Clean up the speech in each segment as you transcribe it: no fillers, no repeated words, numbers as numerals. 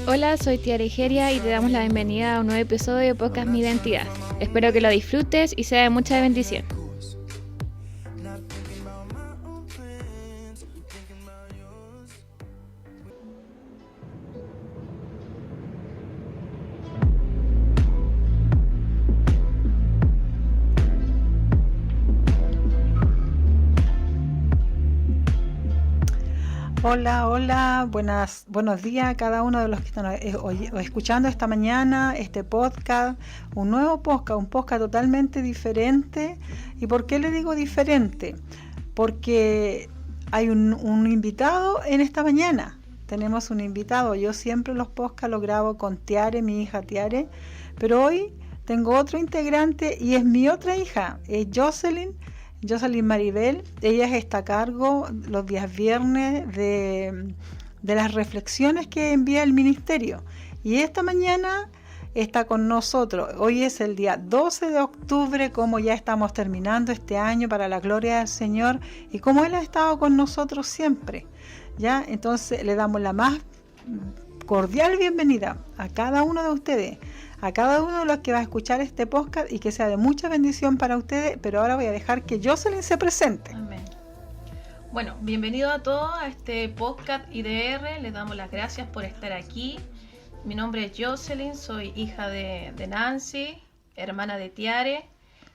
Hola, soy Tiare Igeria y te damos la bienvenida a un nuevo episodio de Podcast Mi Identidad. Espero que lo disfrutes y sea de mucha bendición. Hola, buenos días a cada uno de los que están escuchando esta mañana este podcast, un nuevo podcast, un podcast totalmente diferente. ¿Y por qué le digo diferente? Porque hay un invitado en esta mañana. Tenemos un invitado. Yo siempre los podcasts los grabo con Tiare, mi hija Tiare, pero hoy tengo otro integrante y es mi otra hija, es Jocelyn Maribel. Ella está a cargo los días viernes de las reflexiones que envía el ministerio. Y esta mañana está con nosotros. Hoy es el día 12 de octubre, como ya estamos terminando este año para la gloria del Señor. Y como Él ha estado con nosotros siempre, ¿ya? Entonces le damos la más cordial bienvenida a cada uno de ustedes, a cada uno de los que va a escuchar este podcast, y que sea de mucha bendición para ustedes. Pero ahora voy a dejar que Jocelyn se presente. Amén. Bueno, bienvenido a todos a este podcast IDR. Les damos las gracias por estar aquí. Mi nombre es Jocelyn, soy hija de Nancy, hermana de Tiare,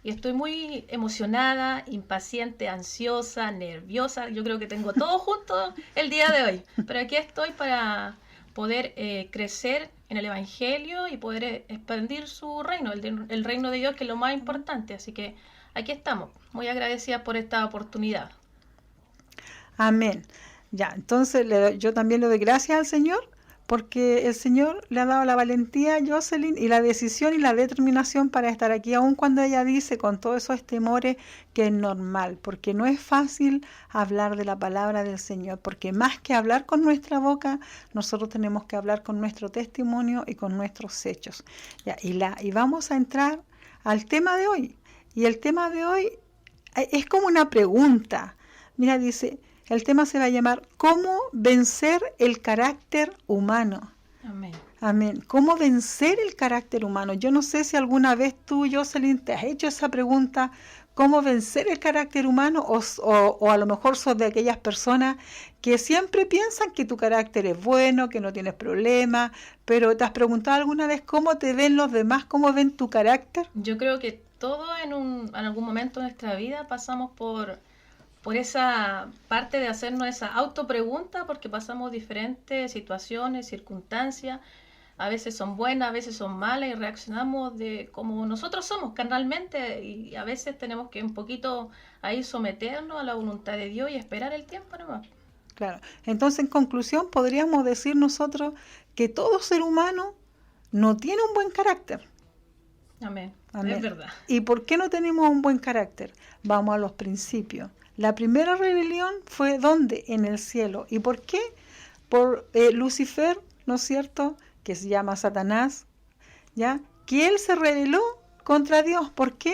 y estoy muy emocionada, impaciente, ansiosa, nerviosa. Yo creo que tengo todo junto el día de hoy, pero aquí estoy para poder crecer en el Evangelio y poder expandir su reino, el reino de Dios, que es lo más importante. Así que aquí estamos, muy agradecida por esta oportunidad. Amén. Ya, entonces yo también le doy gracias al Señor, porque el Señor le ha dado la valentía a Jocelyn y la decisión y la determinación para estar aquí, aun cuando ella dice con todos esos temores que es normal, porque no es fácil hablar de la palabra del Señor, porque más que hablar con nuestra boca, nosotros tenemos que hablar con nuestro testimonio y con nuestros hechos. Ya, y vamos a entrar al tema de hoy. Y el tema de hoy es como una pregunta. Mira, dice... El tema se va a llamar ¿Cómo vencer el carácter humano? Amén. Amén. ¿Cómo vencer el carácter humano? Yo no sé si alguna vez tú, Jocelyn, te has hecho esa pregunta, ¿cómo vencer el carácter humano? O a lo mejor sos de aquellas personas que siempre piensan que tu carácter es bueno, que no tienes problemas, pero ¿te has preguntado alguna vez cómo te ven los demás, cómo ven tu carácter? Yo creo que todos en algún momento de nuestra vida pasamos por esa parte de hacernos esa autopregunta, porque pasamos diferentes situaciones, circunstancias, a veces son buenas, a veces son malas, y reaccionamos de como nosotros somos carnalmente, y a veces tenemos que un poquito ahí someternos a la voluntad de Dios y esperar el tiempo nomás. Claro. Entonces, en conclusión, podríamos decir nosotros que todo ser humano no tiene un buen carácter. Amén. Amén. Es verdad. ¿Y por qué no tenemos un buen carácter? Vamos a los principios. La primera rebelión fue ¿dónde? En el cielo. ¿Y por qué? Por Lucifer, ¿no es cierto? Que se llama Satanás, ¿ya? Que él se rebeló contra Dios. ¿Por qué?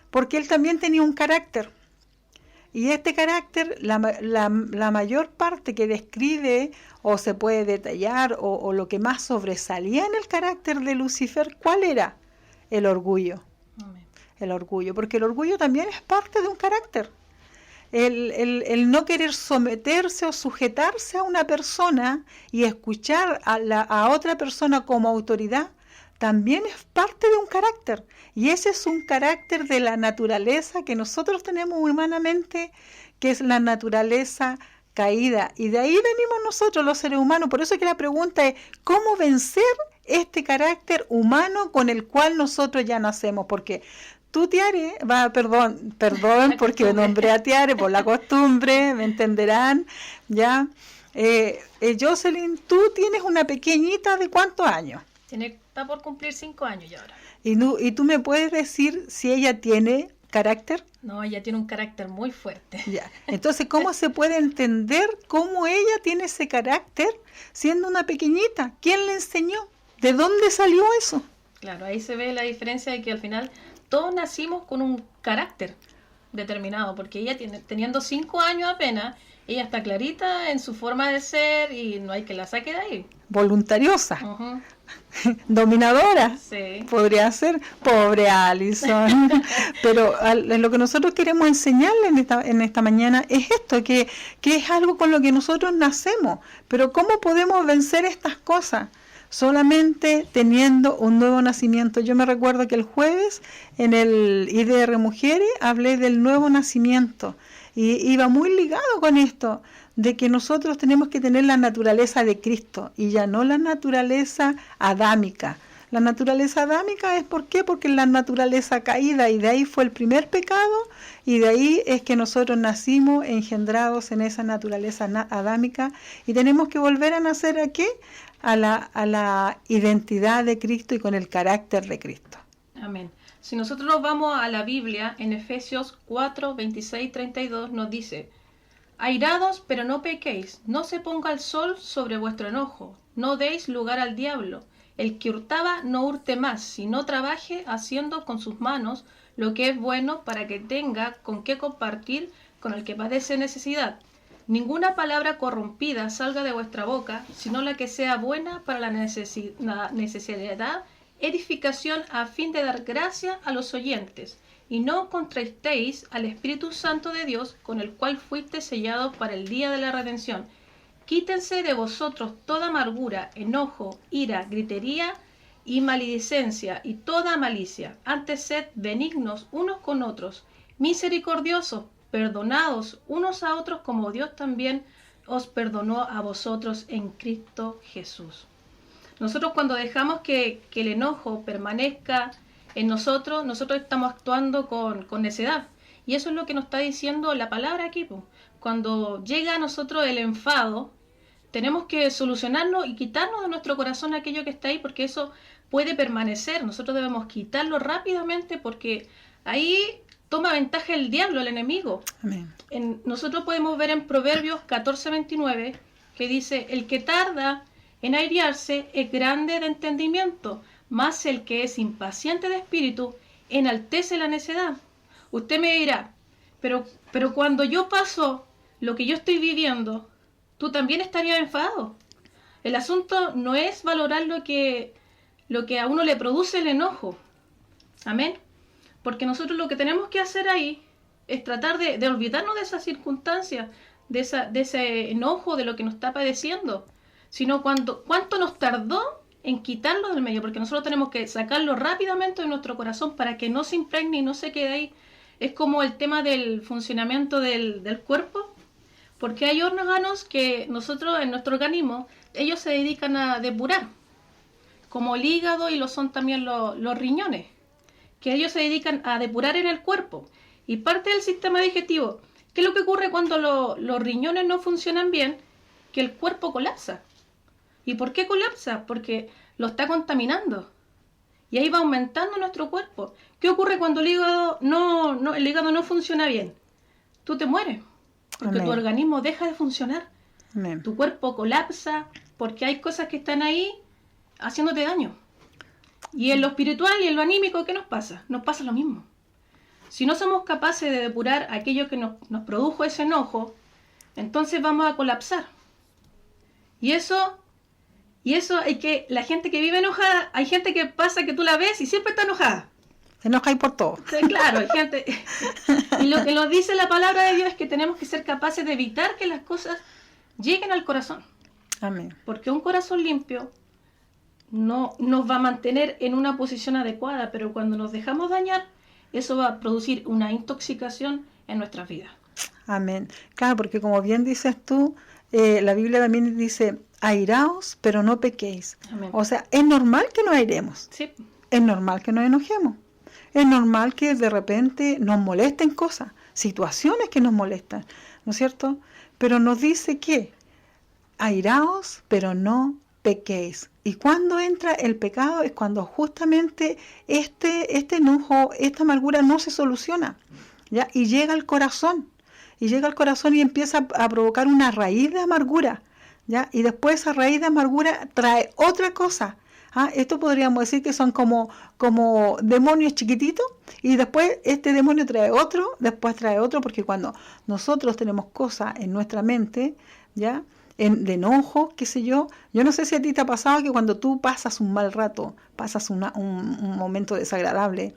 Porque él también tenía un carácter. Y este carácter, la mayor parte que describe o se puede detallar o lo que más sobresalía en el carácter de Lucifer, ¿cuál era? El orgullo. Amén. El orgullo, porque el orgullo también es parte de un carácter. El no querer someterse o sujetarse a una persona y escuchar a otra persona como autoridad también es parte de un carácter. Y ese es un carácter de la naturaleza que nosotros tenemos humanamente, que es la naturaleza caída. Y de ahí venimos nosotros los seres humanos. Por eso es que la pregunta es ¿cómo vencer este carácter humano con el cual nosotros ya nacemos? Porque tú, Tiare, perdón, porque nombré a Tiare por la costumbre, me entenderán, ¿ya? Jocelyn, tú tienes una pequeñita ¿de cuántos años? Está por cumplir 5 años ya ahora. ¿Y tú me puedes decir si ella tiene carácter? No, ella tiene un carácter muy fuerte. Ya. Entonces, ¿cómo se puede entender cómo ella tiene ese carácter siendo una pequeñita? ¿Quién le enseñó? ¿De dónde salió eso? Claro, ahí se ve la diferencia de que al final todos nacimos con un carácter. determinado, porque ella teniendo 5 años apenas, ella está clarita en su forma de ser y no hay que la saque de ahí. Voluntariosa, Ujú. dominadora, Sí. podría ser, pobre Alison. Pero lo que nosotros queremos enseñarle en esta mañana es esto, que es algo con lo que nosotros nacemos. Pero ¿cómo podemos vencer estas cosas? Solamente teniendo un nuevo nacimiento. Yo me recuerdo que el jueves en el IDR Mujeres hablé del nuevo nacimiento y iba muy ligado con esto, de que nosotros tenemos que tener la naturaleza de Cristo y ya no la naturaleza adámica. La naturaleza adámica es ¿por qué? Porque es la naturaleza caída y de ahí fue el primer pecado y de ahí es que nosotros nacimos engendrados en esa naturaleza adámica y tenemos que volver a nacer ¿a qué? A la identidad de Cristo y con el carácter de Cristo. Amén. Si nosotros nos vamos a la Biblia, en Efesios 4, 26, 32 nos dice: airados, pero no pequéis, no se ponga el sol sobre vuestro enojo, no deis lugar al diablo. El que hurtaba no hurte más, sino trabaje haciendo con sus manos lo que es bueno para que tenga con qué compartir con el que padece necesidad. Ninguna palabra corrompida salga de vuestra boca, sino la que sea buena para la necesidad, edificación a fin de dar gracia a los oyentes. Y no contristéis al Espíritu Santo de Dios, con el cual fuisteis sellados para el día de la redención. Quítense de vosotros toda amargura, enojo, ira, gritería y maledicencia y toda malicia. Antes sed benignos unos con otros, misericordiosos, perdonados unos a otros como Dios también os perdonó a vosotros en Cristo Jesús. Nosotros cuando dejamos que el enojo permanezca en nosotros estamos actuando con necedad. Y eso es lo que nos está diciendo la palabra aquí. Cuando llega a nosotros el enfado, tenemos que solucionarlo y quitarnos de nuestro corazón aquello que está ahí, porque eso puede permanecer. Nosotros debemos quitarlo rápidamente porque ahí toma ventaja el diablo, el enemigo. Amén. Nosotros podemos ver en Proverbios 14:29 que dice: el que tarda en airarse es grande de entendimiento, mas el que es impaciente de espíritu enaltece la necedad. Usted me dirá, pero cuando yo paso lo que yo estoy viviendo, tú también estarías enfadado. El asunto no es valorar lo que a uno le produce el enojo. Amén. Porque nosotros lo que tenemos que hacer ahí es tratar de olvidarnos de esas circunstancias, de ese enojo, de lo que nos está padeciendo, sino cuánto nos tardó en quitarlo del medio, porque nosotros tenemos que sacarlo rápidamente de nuestro corazón para que no se impregne y no se quede ahí. Es como el tema del funcionamiento del cuerpo, porque hay órganos que nosotros en nuestro organismo, ellos se dedican a depurar, como el hígado y lo son también los riñones, que ellos se dedican a depurar en el cuerpo. Y parte del sistema digestivo, ¿qué es lo que ocurre cuando los riñones no funcionan bien? Que el cuerpo colapsa. ¿Y por qué colapsa? Porque lo está contaminando. Y ahí va aumentando nuestro cuerpo. ¿Qué ocurre cuando el hígado no funciona bien? Tú te mueres, porque Amén. tu organismo deja de funcionar. Amén. Tu cuerpo colapsa porque hay cosas que están ahí haciéndote daño. Y en lo espiritual y en lo anímico, ¿qué nos pasa? Nos pasa lo mismo. Si no somos capaces de depurar aquello que nos produjo ese enojo, entonces vamos a colapsar. Y eso hay que, la gente que vive enojada, hay gente que pasa que tú la ves y siempre está enojada. Se enoja por todo. Sí, claro, hay gente. Y lo que nos dice la palabra de Dios es que tenemos que ser capaces de evitar que las cosas lleguen al corazón. Amén. Porque un corazón limpio no nos va a mantener en una posición adecuada, pero cuando nos dejamos dañar, eso va a producir una intoxicación en nuestras vidas. Amén. Claro, porque como bien dices tú, la Biblia también dice, airaos, pero no pequéis. Amén. O sea, es normal que nos airemos, Sí, es normal que nos enojemos, es normal que de repente nos molesten cosas, situaciones que nos molestan, ¿no es cierto? Pero nos dice que airaos, pero no pequéis. Y cuando entra el pecado es cuando justamente este enojo, esta amargura no se soluciona, ¿ya? Y llega al corazón. Y llega al corazón y empieza a provocar una raíz de amargura, ¿ya? Y después esa raíz de amargura trae otra cosa, Esto podríamos decir que son como demonios chiquititos, y después este demonio trae otro, después trae otro, porque cuando nosotros tenemos cosas en nuestra mente, ¿ya?, de enojo, qué sé yo no sé si a ti te ha pasado que cuando tú pasas un mal rato, pasas un momento desagradable,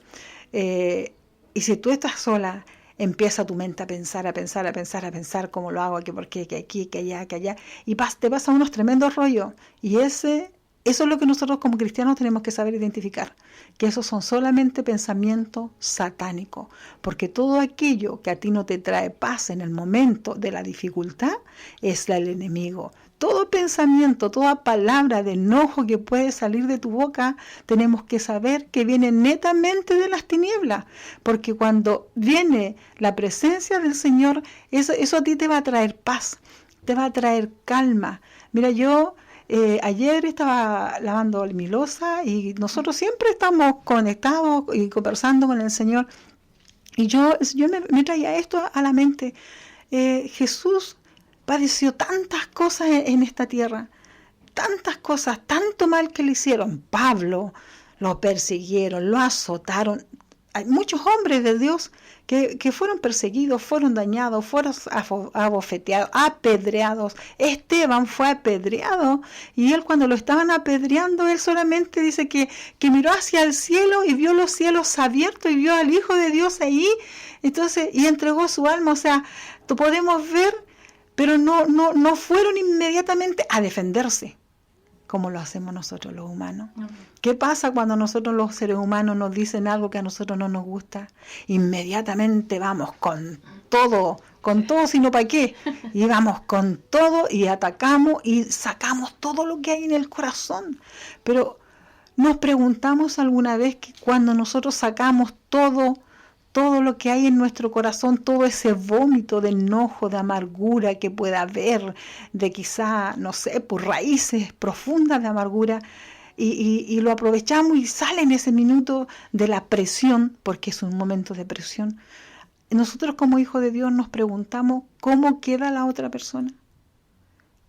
y si tú estás sola, empieza tu mente a pensar cómo lo hago, que por qué, que aquí, que allá, y te pasa unos tremendos rollos, y eso es lo que nosotros como cristianos tenemos que saber identificar, que esos son solamente pensamientos satánicos, porque todo aquello que a ti no te trae paz en el momento de la dificultad es el enemigo. Todo pensamiento, toda palabra de enojo que puede salir de tu boca, tenemos que saber que viene netamente de las tinieblas, porque cuando viene la presencia del Señor, eso a ti te va a traer paz, te va a traer calma. Mira, yo ayer estaba lavando mi loza, y nosotros siempre estamos conectados y conversando con el Señor, y yo me traía esto a la mente. Jesús padeció tantas cosas en esta tierra, tantas cosas, tanto mal que le hicieron. Pablo lo persiguieron, lo azotaron. Hay muchos hombres de Dios que fueron perseguidos, fueron dañados, fueron abofeteados, apedreados. Esteban fue apedreado, y él, cuando lo estaban apedreando, él solamente dice que miró hacia el cielo y vio los cielos abiertos y vio al Hijo de Dios ahí, entonces, y entregó su alma. O sea, podemos ver, pero no fueron inmediatamente a defenderse, como lo hacemos nosotros los humanos. ¿Qué pasa cuando nosotros los seres humanos nos dicen algo que a nosotros no nos gusta? Inmediatamente vamos con todo, sino para qué. Y vamos con todo y atacamos y sacamos todo lo que hay en el corazón. Pero nos preguntamos alguna vez que cuando nosotros sacamos todo lo que hay en nuestro corazón, todo ese vómito de enojo, de amargura que pueda haber, de quizá, no sé, por raíces profundas de amargura, y lo aprovechamos y sale en ese minuto de la presión, porque es un momento de presión. Nosotros como hijos de Dios nos preguntamos cómo queda la otra persona.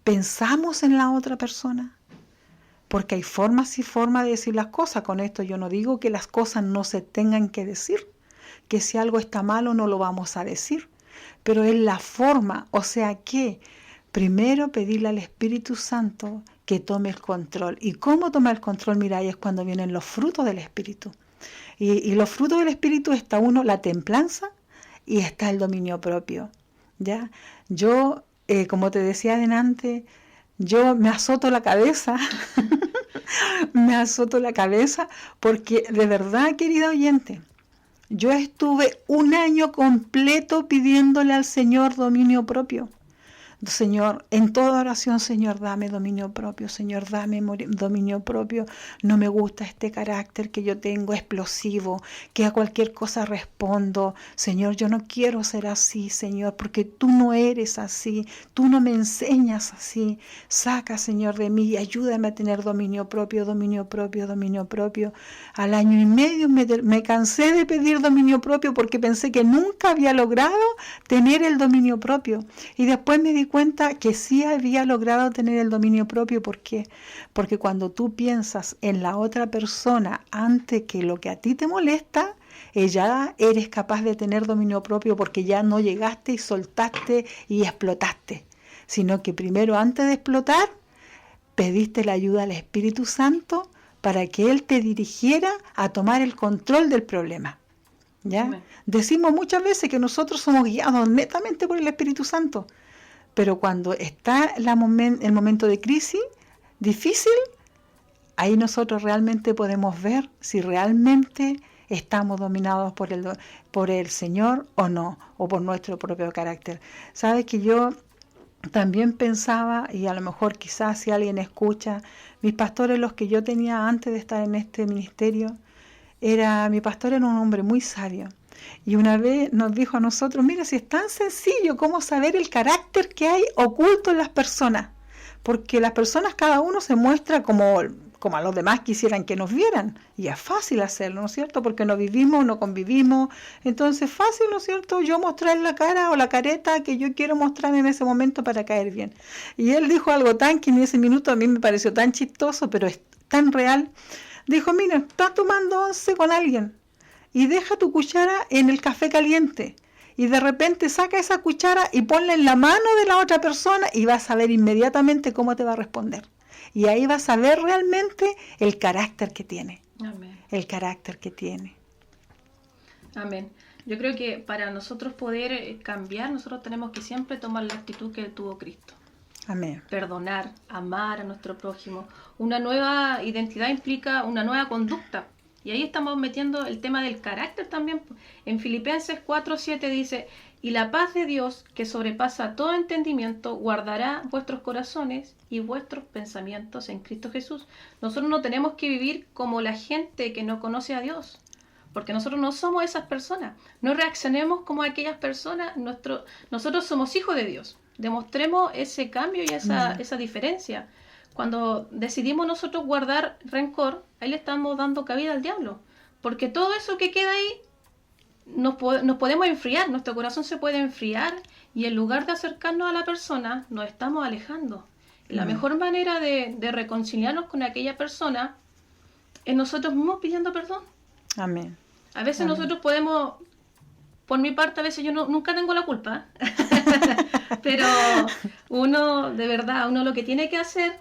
¿Pensamos en la otra persona? Porque hay formas y formas de decir las cosas. Con esto yo no digo que las cosas no se tengan que decir, que si algo está malo no lo vamos a decir, pero es la forma. O sea que primero pedirle al Espíritu Santo que tome el control. ¿Y cómo toma el control? Mira, ahí es cuando vienen los frutos del Espíritu. Y los frutos del Espíritu está la templanza, y está el dominio propio. ¿Ya? Yo, como te decía adelante, yo me azoto la cabeza, porque de verdad, querida oyente, yo estuve 1 año completo pidiéndole al Señor dominio propio. Señor, en toda oración, Señor, dame dominio propio, Señor, dame dominio propio. No me gusta este carácter que yo tengo explosivo, que a cualquier cosa respondo. Señor, yo no quiero ser así, Señor, porque tú no eres así, tú no me enseñas así. Saca, Señor, de mí y ayúdame a tener dominio propio, dominio propio, dominio propio. Al 1 año y medio me cansé de pedir dominio propio, porque pensé que nunca había logrado tener el dominio propio. Y después me di cuenta que sí había logrado tener el dominio propio. ¿Por qué? Porque cuando tú piensas en la otra persona antes que lo que a ti te molesta, ya eres capaz de tener dominio propio, porque ya no llegaste y soltaste y explotaste, sino que primero, antes de explotar, pediste la ayuda al Espíritu Santo para que Él te dirigiera a tomar el control del problema. ¿Ya? Amén. Decimos muchas veces que nosotros somos guiados netamente por el Espíritu Santo, pero cuando está el momento de crisis difícil, ahí nosotros realmente podemos ver si realmente estamos dominados por el Señor o no, o por nuestro propio carácter. Sabes que yo también pensaba, y a lo mejor quizás si alguien escucha, mis pastores, los que yo tenía antes de estar en este ministerio, mi pastor era un hombre muy sabio. Y una vez nos dijo a nosotros, mira, si es tan sencillo como saber el carácter que hay oculto en las personas, porque las personas, cada uno se muestra como a los demás quisieran que nos vieran, y es fácil hacerlo, ¿no es cierto? Porque no vivimos, no convivimos, entonces fácil, ¿no es cierto?, yo mostrar la cara o la careta que yo quiero mostrar en ese momento para caer bien. Y él dijo algo que en ese minuto a mí me pareció tan chistoso, pero tan real. Dijo, mira, estás tomando once con alguien y deja tu cuchara en el café caliente. Y de repente saca esa cuchara y ponla en la mano de la otra persona y vas a ver inmediatamente cómo te va a responder. Y ahí vas a ver realmente el carácter que tiene. Amén. El carácter que tiene. Amén. Yo creo que para nosotros poder cambiar, nosotros tenemos que siempre tomar la actitud que tuvo Cristo. Amén. Perdonar, amar a nuestro prójimo. Una nueva identidad implica una nueva conducta. Y ahí estamos metiendo el tema del carácter también. En Filipenses 4:7 dice, y la paz de Dios, que sobrepasa todo entendimiento, guardará vuestros corazones y vuestros pensamientos en Cristo Jesús. Nosotros no tenemos que vivir como la gente que no conoce a Dios, porque nosotros no somos esas personas. No reaccionemos como aquellas personas. Nosotros somos hijos de Dios. Demostremos ese cambio y esa diferencia. Cuando decidimos nosotros guardar rencor, ahí le estamos dando cabida al diablo. Porque todo eso que queda ahí, nos podemos enfriar, nuestro corazón se puede enfriar y en lugar de acercarnos a la persona, nos estamos alejando. Y la mejor manera de reconciliarnos con aquella persona es nosotros mismos pidiendo perdón. Amén. A veces Amén. nosotros podemos, por mi parte, a veces yo nunca tengo la culpa, pero uno, de verdad, uno lo que tiene que hacer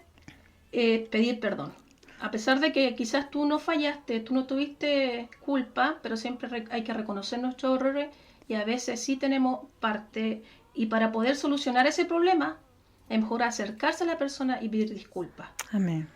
es pedir perdón. A pesar de que quizás tú no fallaste, tú no tuviste culpa, pero siempre hay que reconocer nuestros errores y a veces sí tenemos parte. Y para poder solucionar ese problema, es mejor acercarse a la persona y pedir disculpas. Amén.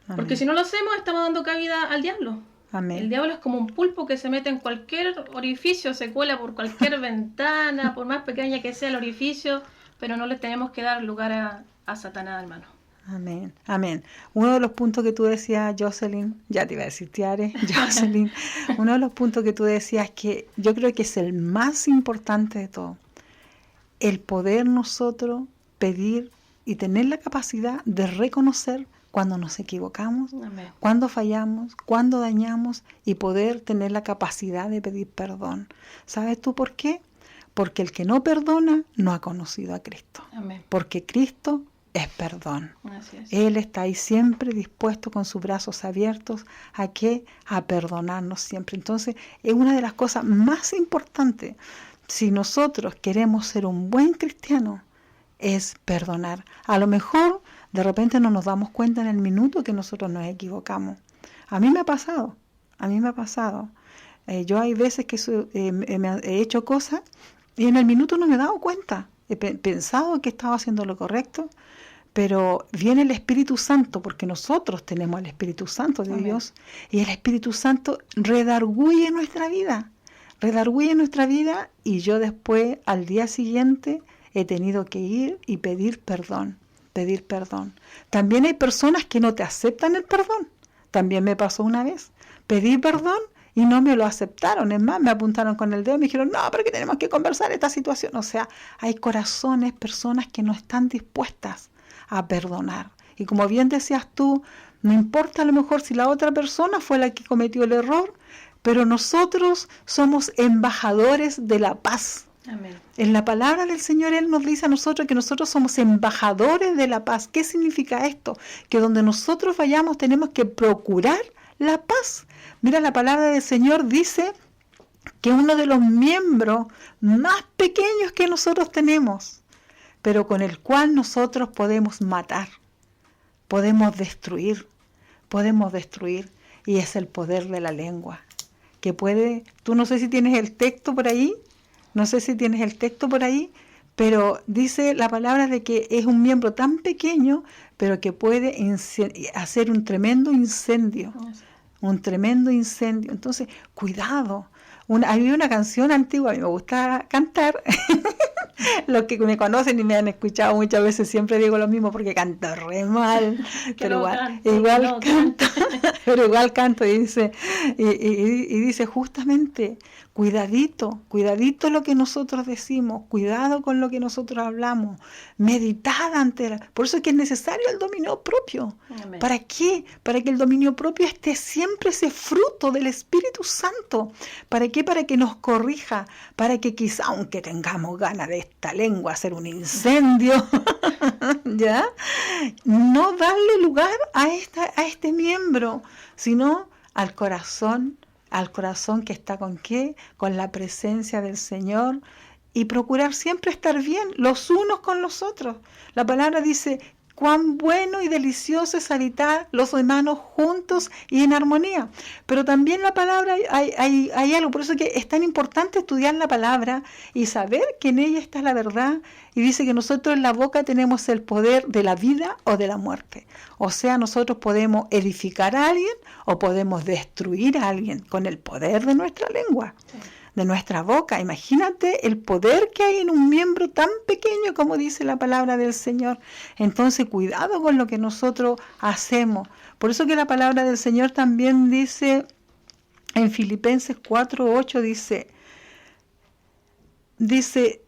Amén. Porque si no lo hacemos, estamos dando cabida al diablo. Amén. El diablo es como un pulpo que se mete en cualquier orificio, se cuela por cualquier ventana, por más pequeña que sea el orificio, pero no le tenemos que dar lugar a Satanás, hermano. Amén, amén. Uno de los puntos que tú decías, Jocelyn, ya te iba a decir Tiare, Jocelyn, uno de los puntos que tú decías que yo creo que es el más importante de todo, el poder nosotros pedir y tener la capacidad de reconocer cuando nos equivocamos, Amén. cuando fallamos, cuando dañamos y poder tener la capacidad de pedir perdón. ¿Sabes tú por qué? Porque el que no perdona no ha conocido a Cristo. Amén. Porque Cristo es perdón. Así es. Él está ahí siempre dispuesto con sus brazos abiertos a qué, a perdonarnos siempre. Entonces es una de las cosas más importantes. Si nosotros queremos ser un buen cristiano, es perdonar. A lo mejor de repente no nos damos cuenta en el minuto que nosotros nos equivocamos. A mí me ha pasado. Yo hay veces que he hecho cosas y en el minuto no me he dado cuenta. He pensado que estaba haciendo lo correcto, pero viene el Espíritu Santo, porque nosotros tenemos el Espíritu Santo de Amén. Dios, y el Espíritu Santo redarguye nuestra vida, y yo después, al día siguiente, he tenido que ir y pedir perdón. También hay personas que no te aceptan el perdón. También me pasó una vez, pedí perdón y no me lo aceptaron. Es más, me apuntaron con el dedo y me dijeron, no, pero que tenemos que conversar esta situación. O sea, hay corazones, personas que no están dispuestas a perdonar. Y como bien decías tú, no importa a lo mejor si la otra persona fue la que cometió el error, pero nosotros somos embajadores de la paz. Amén. En la palabra del Señor, Él nos dice a nosotros que nosotros somos embajadores de la paz. ¿Qué significa esto? Que donde nosotros vayamos tenemos que procurar la paz. Mira, la palabra del Señor dice que uno de los miembros más pequeños que nosotros tenemos, pero con el cual nosotros podemos matar, podemos destruir, y es el poder de la lengua, que puede, tú no sé si tienes el texto por ahí, pero dice la palabra de que es un miembro tan pequeño, pero que puede hacer un tremendo incendio. Entonces, cuidado. Había una canción antigua, a mí me gusta cantar. Los que me conocen y me han escuchado muchas veces siempre digo lo mismo porque canto re mal, pero igual canto y dice justamente cuidadito lo que nosotros decimos, cuidado con lo que nosotros hablamos, meditad por eso es que es necesario el dominio propio. Amén. ¿Para qué? Para que el dominio propio esté siempre ese fruto del Espíritu Santo. ¿Para qué? Para que nos corrija, para que quizá, aunque tengamos ganas de esta lengua hacer un incendio, ¿ya? No darle lugar a este miembro, sino al corazón que está ¿con qué? Con la presencia del Señor, y procurar siempre estar bien los unos con los otros. La palabra dice, cuán bueno y delicioso es habitar los hermanos juntos y en armonía. Pero también la palabra, hay algo, por eso que es tan importante estudiar la palabra y saber que en ella está la verdad. Y dice que nosotros en la boca tenemos el poder de la vida o de la muerte. O sea, nosotros podemos edificar a alguien o podemos destruir a alguien con el poder de nuestra lengua. Sí. De nuestra boca. Imagínate el poder que hay en un miembro tan pequeño como dice la palabra del Señor. Entonces, cuidado con lo que nosotros hacemos. Por eso que la palabra del Señor también dice en Filipenses 4:8 dice,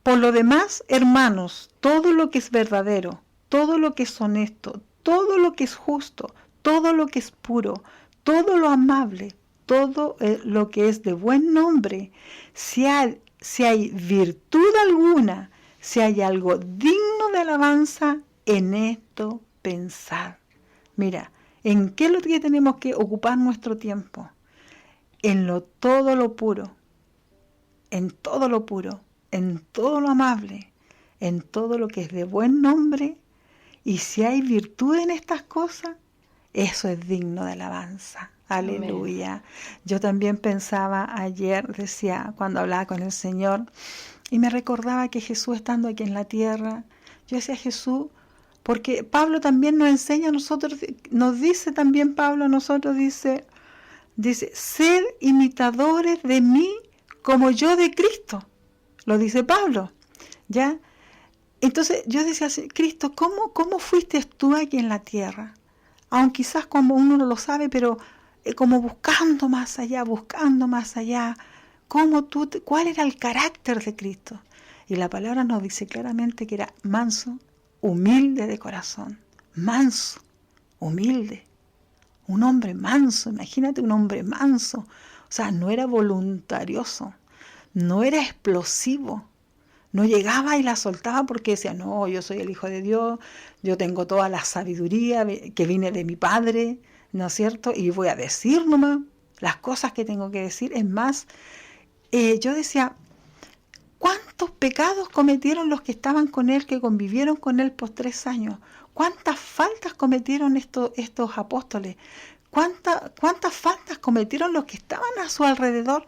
por lo demás, hermanos, todo lo que es verdadero, todo lo que es honesto, todo lo que es justo, todo lo que es puro, todo lo amable, todo lo que es de buen nombre, si hay virtud alguna, si hay algo digno de alabanza, en esto pensad. Mira, ¿en qué es lo que tenemos que ocupar nuestro tiempo? En todo lo puro, en todo lo puro, en todo lo amable, en todo lo que es de buen nombre, y si hay virtud en estas cosas, eso es digno de alabanza. Aleluya. Amén. Yo también pensaba ayer, decía, cuando hablaba con el Señor, y me recordaba que Jesús estando aquí en la tierra, yo decía, Jesús, porque Pablo también nos enseña a nosotros, nos dice también Pablo a nosotros, dice, sed imitadores de mí como yo de Cristo. Lo dice Pablo, ¿ya? Entonces yo decía, Cristo, ¿cómo fuiste tú aquí en la tierra? Aunque quizás como uno no lo sabe, pero como buscando más allá, ¿cuál era el carácter de Cristo? Y la palabra nos dice claramente que era manso, humilde de corazón, manso, humilde, un hombre manso, imagínate un hombre manso, o sea, no era voluntarioso, no era explosivo, no llegaba y la soltaba porque decía, no, yo soy el Hijo de Dios, yo tengo toda la sabiduría que viene de mi Padre, ¿no es cierto? Y voy a decir nomás las cosas que tengo que decir. Es más, yo decía, ¿cuántos pecados cometieron los que estaban con él, que convivieron con él por 3 años? ¿Cuántas faltas cometieron estos apóstoles? ¿Cuántas faltas cometieron los que estaban a su alrededor?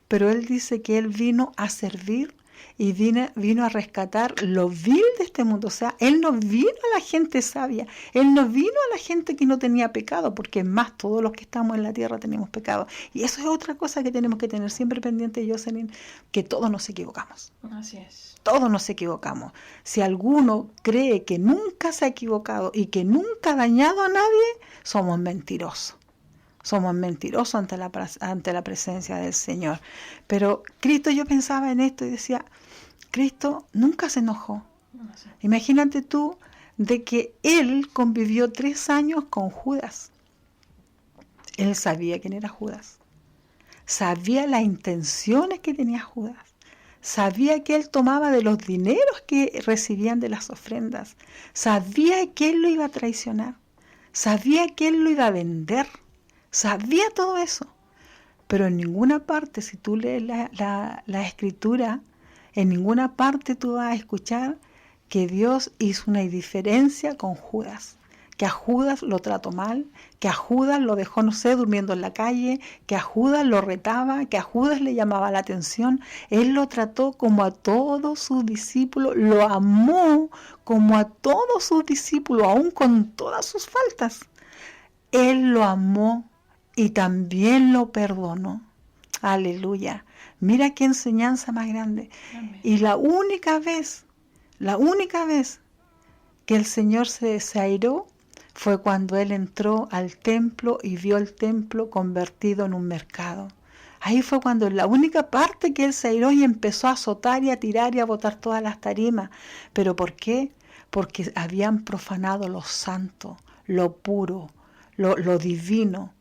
Pero él dice que él vino a servir y vino a rescatar lo vil de este mundo. O sea, él no vino a la gente sabia, él no vino a la gente que no tenía pecado, porque más todos los que estamos en la tierra tenemos pecado. Y eso es otra cosa que tenemos que tener siempre pendiente, Jocelyn, que todos nos equivocamos. Así es. Todos nos equivocamos. Si alguno cree que nunca se ha equivocado y que nunca ha dañado a nadie, somos mentirosos. Somos mentirosos ante la presencia del Señor. Pero Cristo, yo pensaba en esto y decía, Cristo nunca se enojó. No sé. Imagínate tú de que Él convivió 3 años con Judas. Él sabía quién era Judas. Sabía las intenciones que tenía Judas. Sabía que él tomaba de los dineros que recibían de las ofrendas. Sabía que él lo iba a traicionar. Sabía que él lo iba a vender. Sabía todo eso. Pero en ninguna parte, si tú lees la escritura, en ninguna parte tú vas a escuchar que Dios hizo una indiferencia con Judas. Que a Judas lo trató mal, que a Judas lo dejó, no sé, durmiendo en la calle, que a Judas lo retaba, que a Judas le llamaba la atención. Él lo trató como a todos sus discípulos, lo amó como a todos sus discípulos, aún con todas sus faltas. Él lo amó y también lo perdonó. Aleluya. Mira qué enseñanza más grande. Amén. Y la única vez que el Señor se airó fue cuando Él entró al templo y vio el templo convertido en un mercado. Ahí fue cuando la única parte que él se airó y empezó a azotar y a tirar y a botar todas las tarimas. ¿Pero por qué? Porque habían profanado lo santo, lo puro, lo divino,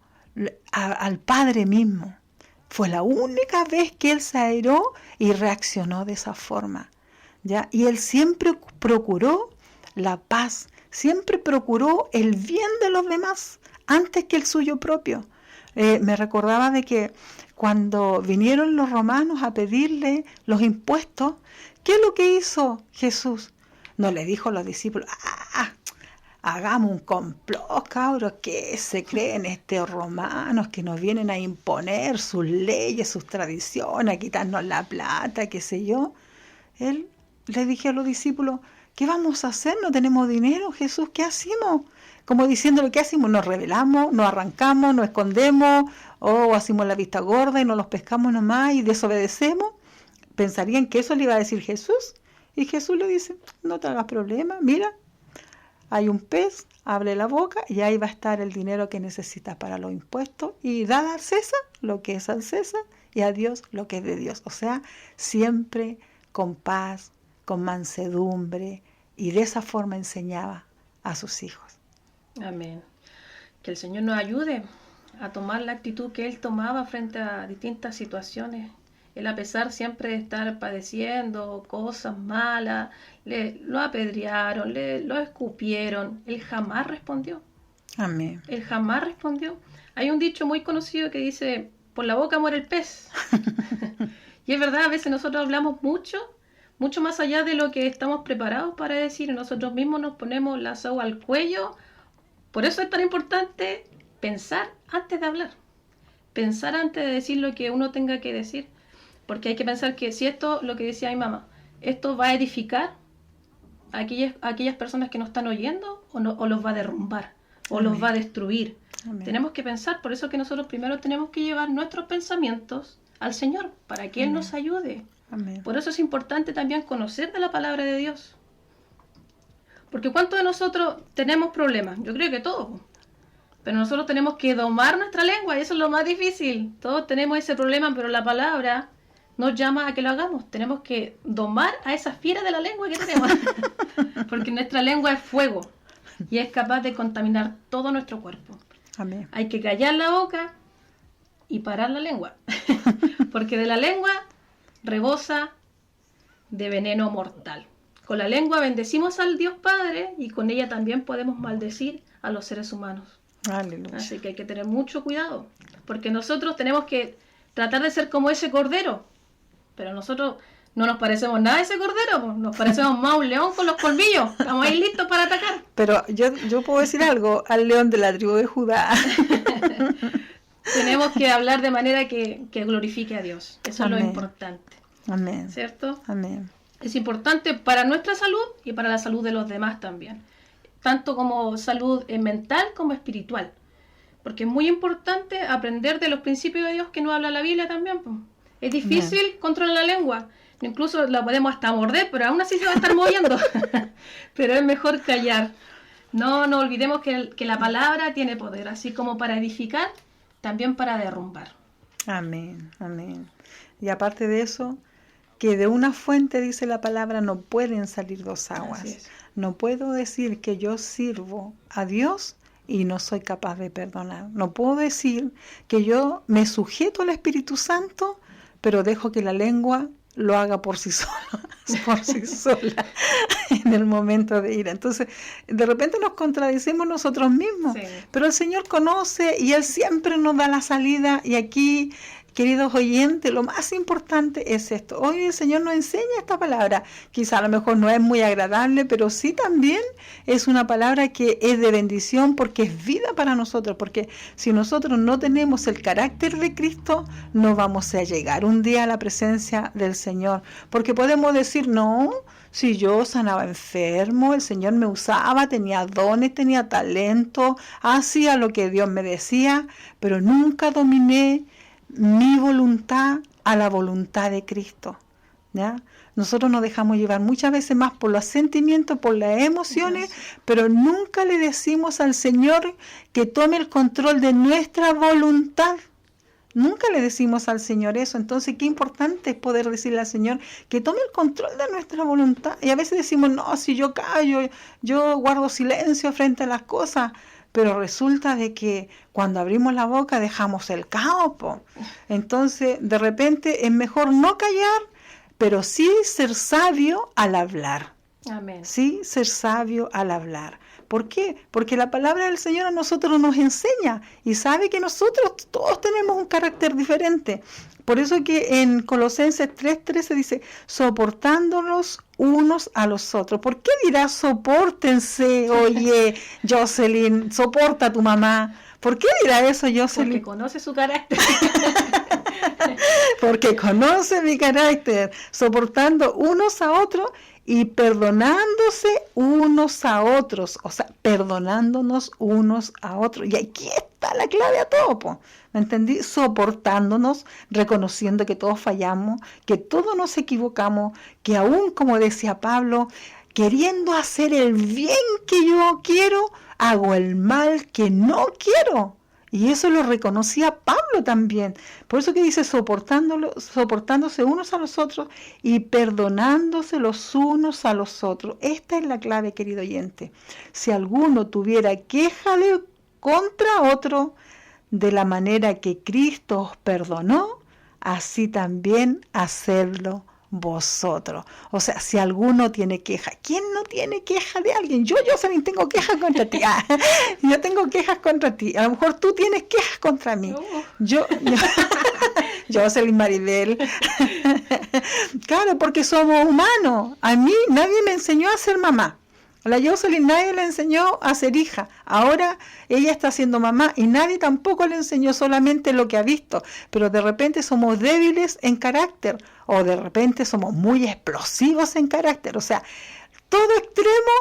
al Padre mismo. Fue la única vez que él se airó y reaccionó de esa forma, ¿ya? Y él siempre procuró la paz, siempre procuró el bien de los demás antes que el suyo propio. Me recordaba de que cuando vinieron los romanos a pedirle los impuestos, ¿qué es lo que hizo Jesús? No le dijo a los discípulos, hagamos un complot, cabros, ¿qué se creen estos romanos que nos vienen a imponer sus leyes, sus tradiciones, a quitarnos la plata, qué sé yo? Él le dije a los discípulos, ¿qué vamos a hacer? No tenemos dinero, Jesús, ¿qué hacemos? Como diciéndole, ¿qué hacemos? Nos rebelamos, nos arrancamos, nos escondemos, o hacemos la vista gorda y nos los pescamos nomás y desobedecemos. Pensarían que eso le iba a decir Jesús. Y Jesús le dice, no te hagas problema, mira, hay un pez, abre la boca y ahí va a estar el dinero que necesitas para los impuestos y da al César lo que es al César y a Dios lo que es de Dios. O sea, siempre con paz, con mansedumbre, y de esa forma enseñaba a sus hijos. Amén. Que el Señor nos ayude a tomar la actitud que Él tomaba frente a distintas situaciones. Él, a pesar siempre de estar padeciendo cosas malas, lo apedrearon, lo escupieron, Él jamás respondió. Amén. Él jamás respondió. Hay un dicho muy conocido que dice, por la boca muere el pez. Y es verdad, a veces nosotros hablamos mucho más allá de lo que estamos preparados para decir, y nosotros mismos nos ponemos la soga al cuello. Por eso es tan importante pensar antes de hablar, pensar antes de decir lo que uno tenga que decir, porque hay que pensar que si esto, lo que decía mi mamá, esto va a edificar a aquellas personas que nos están oyendo o los va a derrumbar, o Amén. los va a destruir. Amén. Tenemos que pensar, por eso que nosotros primero tenemos que llevar nuestros pensamientos al Señor, para que Él Amén. nos ayude. Amén. Por eso es importante también conocer de la palabra de Dios. Porque ¿cuántos de nosotros tenemos problemas? Yo creo que todos. Pero nosotros tenemos que domar nuestra lengua y eso es lo más difícil. Todos tenemos ese problema, pero la palabra nos llama a que lo hagamos. Tenemos que domar a esa fiera de la lengua que tenemos. Porque nuestra lengua es fuego y es capaz de contaminar todo nuestro cuerpo. Amén. Hay que callar la boca y parar la lengua. Porque de la lengua rebosa de veneno mortal. Con la lengua bendecimos al Dios Padre y con ella también podemos maldecir a los seres humanos. Aleluya. Así que hay que tener mucho cuidado, porque nosotros tenemos que tratar de ser como ese cordero, pero nosotros no nos parecemos nada a ese cordero, pues. Nos parecemos más a un león con los colmillos, estamos ahí listos para atacar. Pero yo puedo decir algo al león de la tribu de Judá. Tenemos que hablar de manera que glorifique a Dios, eso Amén. es lo importante. Amén. ¿Cierto? Amén. Es importante para nuestra salud y para la salud de los demás también. Tanto como salud mental como espiritual. Porque es muy importante aprender de los principios de Dios que nos habla la Biblia también. Pues. Es difícil controlar la lengua. Incluso la podemos hasta morder, pero aún así se va a estar moviendo. Pero es mejor callar. No olvidemos que la palabra tiene poder, así como para edificar, también para derrumbar. Amén. Amén. Y aparte de eso, que de una fuente, dice la palabra, no pueden salir dos aguas. Así es. No puedo decir que yo sirvo a Dios y no soy capaz de perdonar. No puedo decir que yo me sujeto al Espíritu Santo, pero dejo que la lengua lo haga por sí sola en el momento de ira. Entonces, de repente nos contradecimos nosotros mismos, Sí. pero el Señor conoce y Él siempre nos da la salida. Y aquí, queridos oyentes, lo más importante es esto. Hoy el Señor nos enseña esta palabra. Quizá a lo mejor no es muy agradable, pero sí también es una palabra que es de bendición porque es vida para nosotros. Porque si nosotros no tenemos el carácter de Cristo, no vamos a llegar un día a la presencia del Señor. Porque podemos decir, no, si yo sanaba enfermo, el Señor me usaba, tenía dones, tenía talento, hacía lo que Dios me decía, pero nunca dominé mi voluntad a la voluntad de Cristo, ¿ya? Nosotros nos dejamos llevar muchas veces más por los sentimientos, por las emociones, pero nunca le decimos al Señor que tome el control de nuestra voluntad, Nunca le decimos al Señor eso. Entonces, qué importante es poder decirle al Señor que tome el control de nuestra voluntad. Y a veces decimos, no, si yo callo, yo guardo silencio frente a las cosas. Pero resulta de que cuando abrimos la boca dejamos el caos, po. Entonces, de repente es mejor no callar, pero sí ser sabio al hablar. Amén. Sí, ser sabio al hablar. ¿Por qué? Porque la palabra del Señor a nosotros nos enseña y sabe que nosotros todos tenemos un carácter diferente. Por eso que en Colosenses 3:13 dice, soportándonos unos a los otros. ¿Por qué dirás sopórtense? Oye, Jocelyn, soporta a tu mamá. ¿Por qué dirá eso, Jocelyn? Porque conoce su carácter. Porque conoce mi carácter, soportando unos a otros y perdonándose unos a otros, o sea, perdonándonos unos a otros. Y aquí está la clave a todo, po. ¿Me entendí? Soportándonos, reconociendo que todos fallamos, que todos nos equivocamos, que aún, como decía Pablo, queriendo hacer el bien que yo quiero, hago el mal que no quiero. Y eso lo reconocía Pablo también. Por eso que dice soportándose unos a los otros y perdonándose los unos a los otros. Esta es la clave, querido oyente. Si alguno tuviera queja contra otro, de la manera que Cristo os perdonó, así también hacedlo vosotros. O sea, si alguno tiene queja, ¿quién no tiene queja de alguien? Yo también tengo quejas contra ti. Yo tengo quejas contra ti. A lo mejor tú tienes quejas contra mí. Yo soy Maribel. Claro, porque somos humanos. A mí nadie me enseñó a ser mamá. A la Jocelyn nadie le enseñó a ser hija. Ahora ella está siendo mamá y nadie tampoco le enseñó, solamente lo que ha visto. Pero de repente somos débiles en carácter o de repente somos muy explosivos en carácter. O sea, todo extremo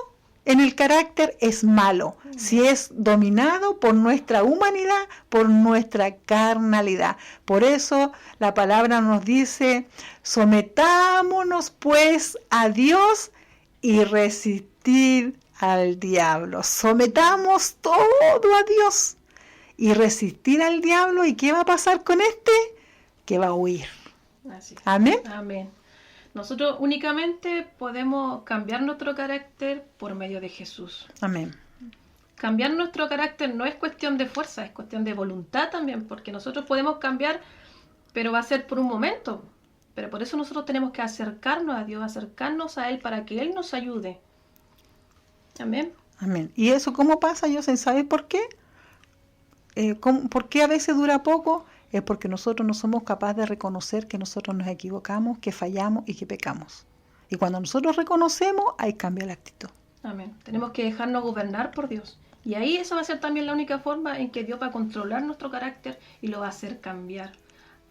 en el carácter es malo si es dominado por nuestra humanidad, por nuestra carnalidad. Por eso la palabra nos dice, sometámonos pues a Dios y resistir al diablo. Sometamos todo a Dios y resistir al diablo. ¿Y qué va a pasar con este? Que va a huir. Así es. Amén. Amén. Nosotros únicamente podemos cambiar nuestro carácter por medio de Jesús. Amén. Cambiar nuestro carácter no es cuestión de fuerza, es cuestión de voluntad también, porque nosotros podemos cambiar, pero va a ser por un momento. Pero por eso nosotros tenemos que acercarnos a Dios, acercarnos a Él para que Él nos ayude. Amén. Amén. ¿Y eso cómo pasa? Yo ¿sabes por qué? ¿Por qué a veces dura poco? Es porque nosotros no somos capaces de reconocer que nosotros nos equivocamos, que fallamos y que pecamos. Y cuando nosotros reconocemos, ahí cambia la actitud. Amén. Tenemos que dejarnos gobernar por Dios. Y ahí esa va a ser también la única forma en que Dios va a controlar nuestro carácter y lo va a hacer cambiar.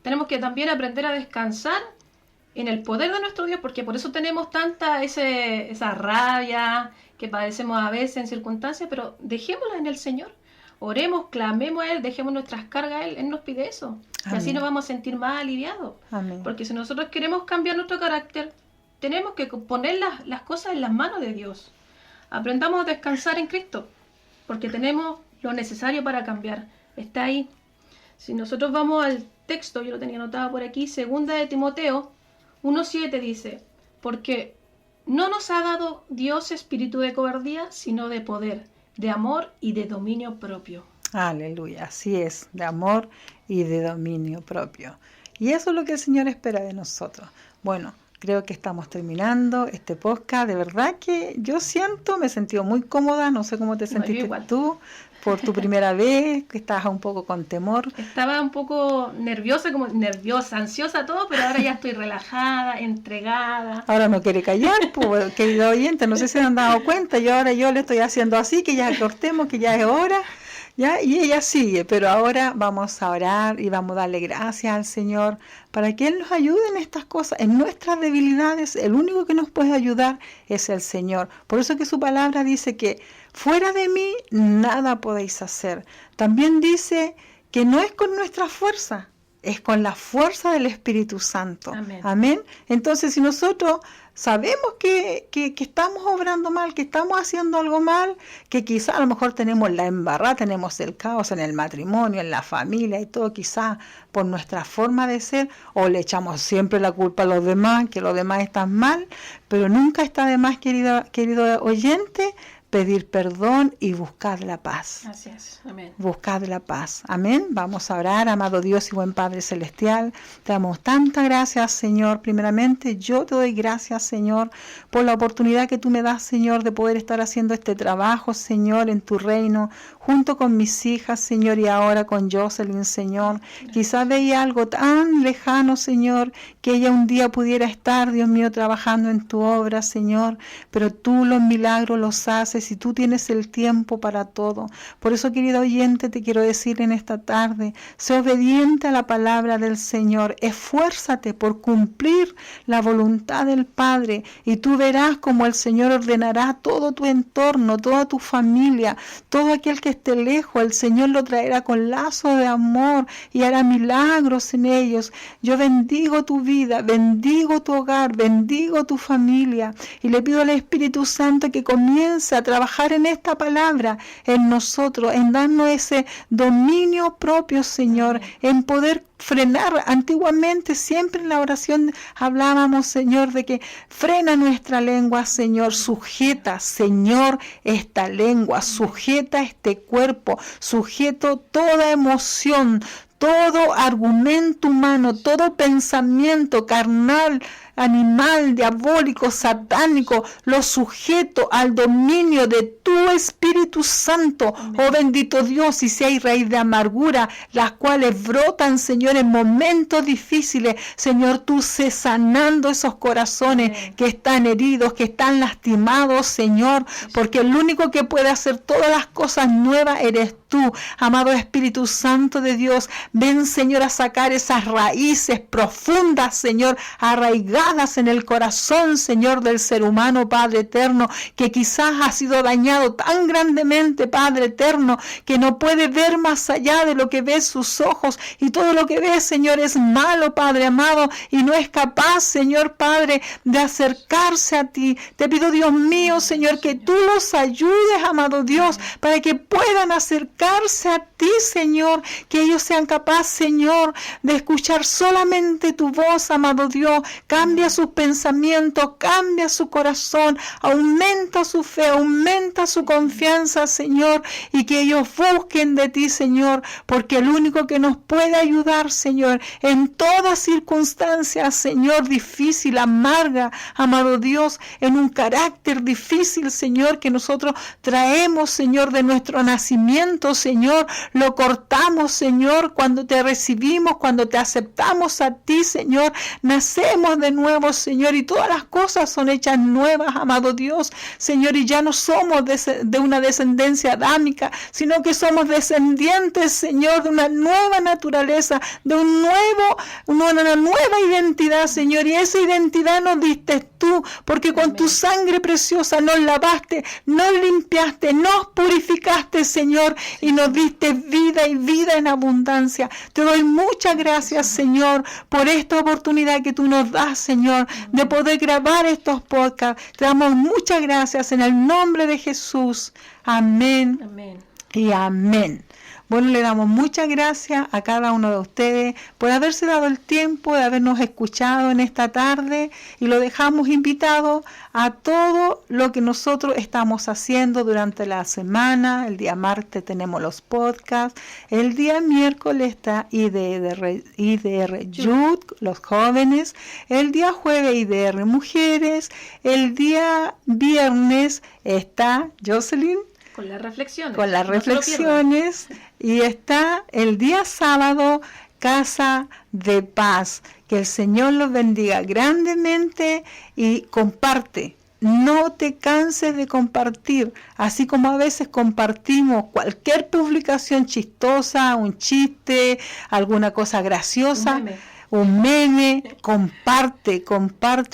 Tenemos que también aprender a descansar en el poder de nuestro Dios, porque por eso tenemos tanta esa rabia que padecemos a veces en circunstancias, pero dejémosla en el Señor. Oremos, clamemos a Él, dejemos nuestras cargas a Él. Él nos pide eso. Amén. Y así nos vamos a sentir más aliviados. Amén. Porque si nosotros queremos cambiar nuestro carácter, tenemos que poner las cosas en las manos de Dios. Aprendamos a descansar en Cristo, porque tenemos lo necesario para cambiar. Está ahí. Si nosotros vamos al texto, yo lo tenía anotado por aquí, 2 de Timoteo 1:7 dice, porque no nos ha dado Dios espíritu de cobardía, sino de poder, de amor y de dominio propio. Aleluya, así es, de amor y de dominio propio. Y eso es lo que el Señor espera de nosotros. Bueno, creo que estamos terminando este podcast. De verdad que yo me he sentido muy cómoda, no sé cómo te sentiste tú, por tu primera vez, que estabas un poco con temor. Estaba un poco nerviosa, ansiosa todo, pero ahora ya estoy relajada, entregada. Ahora no quiere callar, pues, querido oyente, no sé si se han dado cuenta, yo le estoy haciendo así, que ya cortemos, que ya es hora. ¿Ya? Y ella sigue, pero ahora vamos a orar y vamos a darle gracias al Señor para que Él nos ayude en estas cosas, en nuestras debilidades. El único que nos puede ayudar es el Señor. Por eso que su palabra dice que fuera de mí nada podéis hacer. También dice que no es con nuestra fuerza, es con la fuerza del Espíritu Santo. Amén. Amén. Entonces, si nosotros sabemos que estamos obrando mal, que estamos haciendo algo mal, que quizá a lo mejor tenemos la embarrada, tenemos el caos en el matrimonio, en la familia y todo, quizá por nuestra forma de ser, o le echamos siempre la culpa a los demás, que los demás están mal, pero nunca está de más, querido oyente, pedir perdón y buscar la paz. Así es. Amén. Buscad la paz. Amén. Vamos a orar, amado Dios y buen Padre Celestial. Te damos tantas gracias, Señor. Primeramente, yo te doy gracias, Señor, por la oportunidad que tú me das, Señor, de poder estar haciendo este trabajo, Señor, en tu reino, junto con mis hijas, Señor, y ahora con Jocelyn, Señor. Quizás veía algo tan lejano, Señor, que ella un día pudiera estar, Dios mío, trabajando en tu obra, Señor, pero tú los milagros los haces y tú tienes el tiempo para todo. Por eso, querido oyente, te quiero decir en esta tarde, sé obediente a la palabra del Señor, esfuérzate por cumplir la voluntad del Padre y tú verás cómo el Señor ordenará todo tu entorno, toda tu familia, todo aquel que esté lejos, el Señor lo traerá con lazo de amor y hará milagros en ellos. Yo bendigo tu vida, bendigo tu hogar, bendigo tu familia y le pido al Espíritu Santo que comience a trabajar en esta palabra, en nosotros, en darnos ese dominio propio, Señor, en poder frenar. Antiguamente siempre en la oración hablábamos, Señor, de que frena nuestra lengua, Señor, sujeta, Señor, esta lengua, sujeta este cuerpo, sujeto toda emoción, todo argumento humano, todo pensamiento carnal, animal, diabólico, satánico, lo sujeto al dominio de tu Espíritu Santo. Amén. Oh bendito Dios, y si hay raíz de amargura, las cuales brotan, Señor, en momentos difíciles, Señor, tú sé sanando esos corazones. Amén. Que están heridos, que están lastimados, Señor, porque el único que puede hacer todas las cosas nuevas eres tú, amado Espíritu Santo de Dios. Ven, Señor, a sacar esas raíces profundas, Señor, arraigadas en el corazón, Señor, del ser humano, Padre eterno, que quizás ha sido dañado tan grandemente, Padre eterno, que no puede ver más allá de lo que ve sus ojos, y todo lo que ve, Señor, es malo, Padre amado, y no es capaz, Señor Padre, de acercarse a ti. Te pido, Dios mío, Señor, que tú los ayudes, amado Dios, para que puedan acercarse a ti, Señor, que ellos sean capaces, Señor, de escuchar solamente tu voz, amado Dios. Cambia sus pensamientos, cambia su corazón, aumenta su fe, aumenta su confianza, Señor, y que ellos busquen de ti, Señor, porque el único que nos puede ayudar, Señor, en todas circunstancias, Señor, difícil, amarga, amado Dios, en un carácter difícil, Señor, que nosotros traemos, Señor, de nuestro nacimiento, Señor, lo cortamos, Señor, cuando te recibimos, cuando te aceptamos a ti, Señor, nacemos de nuevo, Señor, y todas las cosas son hechas nuevas, amado Dios, Señor, y ya no somos de una descendencia adámica, sino que somos descendientes, Señor, de una nueva naturaleza, de una nueva identidad, Señor, y esa identidad nos diste tú, porque con tu sangre preciosa nos lavaste, nos limpiaste, nos purificaste, Señor, y nos diste vida y vida en abundancia. Te doy muchas gracias, Señor, por esta oportunidad que tú nos das, Señor, de poder grabar estos podcasts. Te damos muchas gracias en el nombre de Jesús. Amén. Amén. Y amén. Bueno, le damos muchas gracias a cada uno de ustedes por haberse dado el tiempo de habernos escuchado en esta tarde, y lo dejamos invitado a todo lo que nosotros estamos haciendo durante la semana. El día martes tenemos los podcasts, el día miércoles está IDR Youth, los jóvenes, el día jueves IDR Mujeres, el día viernes está Jocelyn con las reflexiones. Con las reflexiones. Y está el día sábado, Casa de Paz. Que el Señor los bendiga grandemente y comparte. No te canses de compartir. Así como a veces compartimos cualquier publicación chistosa, un chiste, alguna cosa graciosa. un meme, comparte,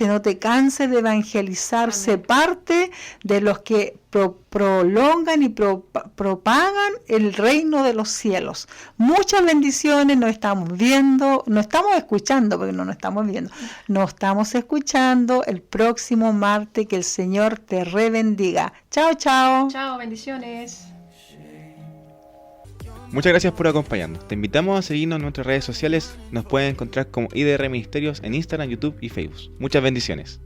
no te canses de evangelizar, sé parte de los que prolongan y propagan el reino de los cielos. Muchas bendiciones, nos estamos viendo, no estamos escuchando, porque no nos estamos viendo, nos estamos escuchando el próximo martes. Que el Señor te rebendiga. Chao, chao. Chao, bendiciones. Muchas gracias por acompañarnos. Te invitamos a seguirnos en nuestras redes sociales. Nos pueden encontrar como IDR Ministerios en Instagram, YouTube y Facebook. Muchas bendiciones.